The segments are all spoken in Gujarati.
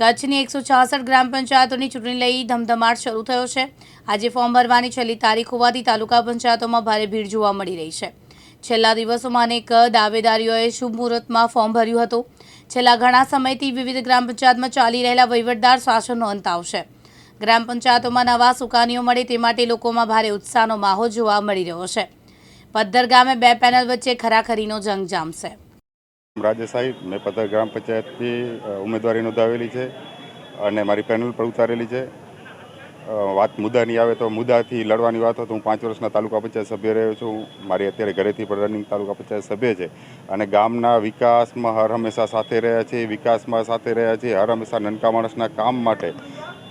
કચ્છની 166 ગ્રામ પંચાયતોની ચૂંટણી લઈ ધમધમાટ શરૂ થયો છે। આજે ફોર્મ ભરવાની છેલ્લી તારીખ હોવાથી તાલુકા પંચાયતોમાં ભારે ભીડ જોવા મળી રહી છે। છેલ્લા દિવસોમાં અનેક દાવેદારીઓએ શુભ મુહૂર્તમાં ફોર્મ ભર્યું હતું। છેલ્લા ઘણા સમયથી વિવિધ ગ્રામ પંચાયતમાં ચાલી રહેલા વહીવટદાર શાસનનો અંત આવશે। ગ્રામ પંચાયતોમાં નવા સુકાનીઓ મળે તે માટે લોકોમાં ભારે ઉત્સાહનો માહોલ જોવા મળી રહ્યો છે। પદ્ધર ગામે બે પેનલ વચ્ચે ખરાખરીનો જંગ જામશે। રાજેશ સાહેબ, મેં પદ્ધર ગ્રામ પંચાયતથી ઉમેદવારી નોંધાવેલી છે અને મારી પેનલ પર ઉતારેલી છે। વાત મુદ્દાની આવે તો મુદ્દાથી લડવાની વાત હોય તો હું 5 વર્ષના તાલુકા પંચાયત સભ્ય રહ્યો છું। મારી અત્યારે ઘરેથી પણ રનિંગ તાલુકા પંચાયત સભ્ય છે અને ગામના વિકાસમાં હર હંમેશા સાથે રહ્યા છે, વિકાસમાં સાથે રહ્યા છે। હર હંમેશા નનકા માણસના કામ માટે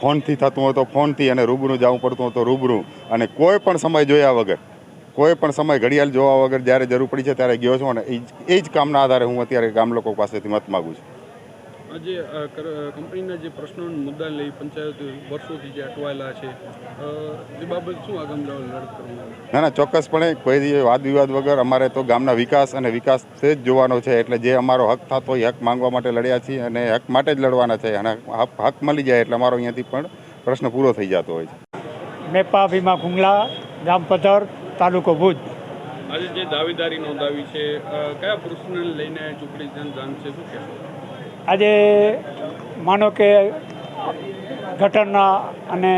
ફોનથી થતું હોય તો ફોનથી અને રૂબરૂ જવું પડતું હોય તો રૂબરૂ અને કોઈ પણ સમય જોયા વગર, કોઈ પણ સમય ઘડિયાળ જોવા વગર જ્યારે જરૂર પડી છે ત્યારે ગયો છું અને એ જ કામના આધારે હું અત્યારે ગામ લોકો પાસેથી મત માગું છું। આજે કંપનીના જે પ્રશ્નો મુદ્દા લઈ પંચાયત વર્ષોથી જે અટવાયેલા છે એ બાબત શું આગામી લડત કરવી? ના, ચોક્કસપણે કોઈ વાદ વિવાદ વગર અમારે તો ગામના વિકાસ અને વિકાસ જ જોવાનો છે। એટલે જે અમારો હક થતો હોય હક માંગવા માટે લડ્યા છીએ અને હક માટે જ લડવાના છે અને હક મળી જાય એટલે અમારો અહીંયાથી પણ પ્રશ્ન પૂરો થઈ જતો હોય છે। મેપા ભીમા કુંગલા, ગામ પદ્ધર, તાલુકો ભુજ। આજે જે દાવેદારી નોંધાવી છે કયા પ્રશ્નને લઈને ચૂંટણી જાણ છે, શું કહેશો? આજે માનો કે ગટરના અને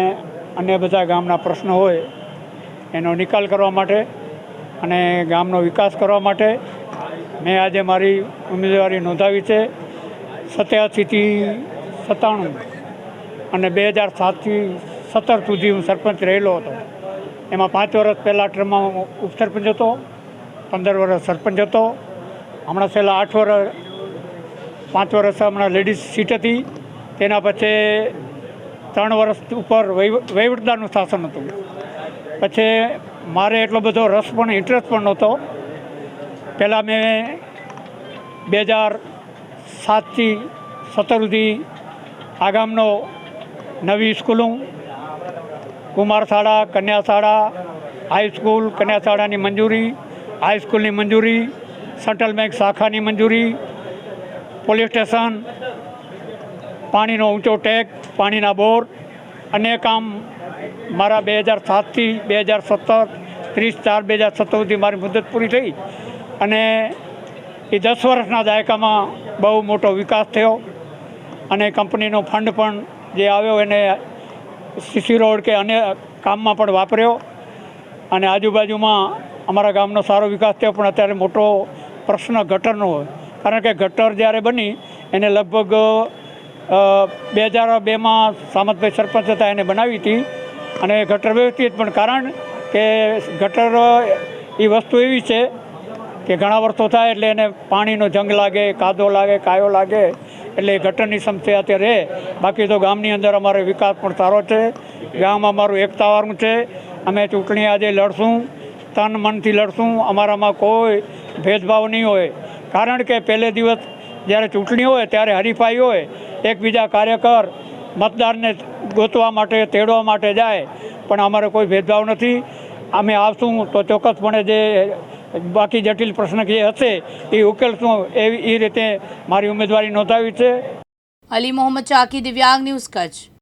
અન્ય બધા ગામના પ્રશ્નો હોય એનો નિકાલ કરવા માટે અને ગામનો વિકાસ કરવા માટે મેં આજે મારી ઉમેદવારી નોંધાવી છે। 87થી 97 અને 2007થી 17 સુધી હું સરપંચ રહેલો હતો। એમાં 5 વર્ષ પહેલાં ટર્મમાં ઉપસરપંચ હતો, 15 વર્ષ સરપંચ હતો। હમણાં છેલ્લા 8 વર્ષ 5 વર્ષ હમણાં લેડીઝ સીટ હતી। તેના પછી 3 વર્ષ ઉપર વહીવટદારનું શાસન હતું। પછી મારે એટલો બધો રસ પણ ઇન્ટરેસ્ટ પણ નહોતો। પહેલાં મેં 2007થી 17 સુધી આ ગામનો નવી સ્કૂલો, કુમાર શાળા, કન્યા શાળા, હાઈસ્કૂલ, કન્યા શાળાની મંજૂરી, હાઈસ્કૂલની મંજૂરી, સેન્ટ્રલ બેંક શાખાની મંજૂરી, પોલીસ સ્ટેશન, પાણીનો ઊંચો ટેક, પાણીના બોર, અન્ય કામ મારા 2007થી 2017 30/4/2017 સુધી મારી મુદત પૂરી થઈ અને એ 10 વર્ષના દાયકામાં બહુ મોટો વિકાસ થયો અને કંપનીનો ફંડ પણ જે આવ્યો એને સીસી રોડ કે અન્ય કામમાં પણ વાપર્યો અને આજુબાજુમાં અમારા ગામનો સારો વિકાસ થયો। પણ અત્યારે મોટો પ્રશ્ન ગટરનો હોય, કારણ કે ગટર જ્યારે બની એને લગભગ 2002માં સામતભાઈ સરપંચ હતા એને બનાવી હતી અને ગટર વ્યવસ્થિત, પણ કારણ કે ગટર એ વસ્તુ એવી છે કે ઘણા વર્ષો થાય એટલે એને પાણીનો જંગ લાગે, કાદો લાગે, કાયો લાગે, એટલે ગટરની સમસ્યા અત્યારે રહે। બાકી તો ગામની અંદર અમારો વિકાસ પણ સારો છે। ગામ અમારું એકતાવાળું છે। અમે ચૂંટણી આજે લડશું, તન મનથી લડશું। અમારામાં કોઈ ભેદભાવ નહીં હોય, કારણ કે પહેલે દિવસ જ્યારે ચૂંટણી હોય ત્યારે હરીફાઈ હોય, એકબીજા કાર્યકર મતદારને ગોતવા માટે, તેડવા માટે જાય, પણ અમારે કોઈ ભેદભાવ નથી। અમે આવશું તો ચોક્કસપણે જે બાકી જટિલ પ્રશ્ન જે હશે એ ઉકેલશું, એ રીતે મારી ઉમેદવારી નોંધાવી છે। અલી મોહમ્મદ ચાકી, દિવ્યાંગ ન્યૂઝ, કચ્છ।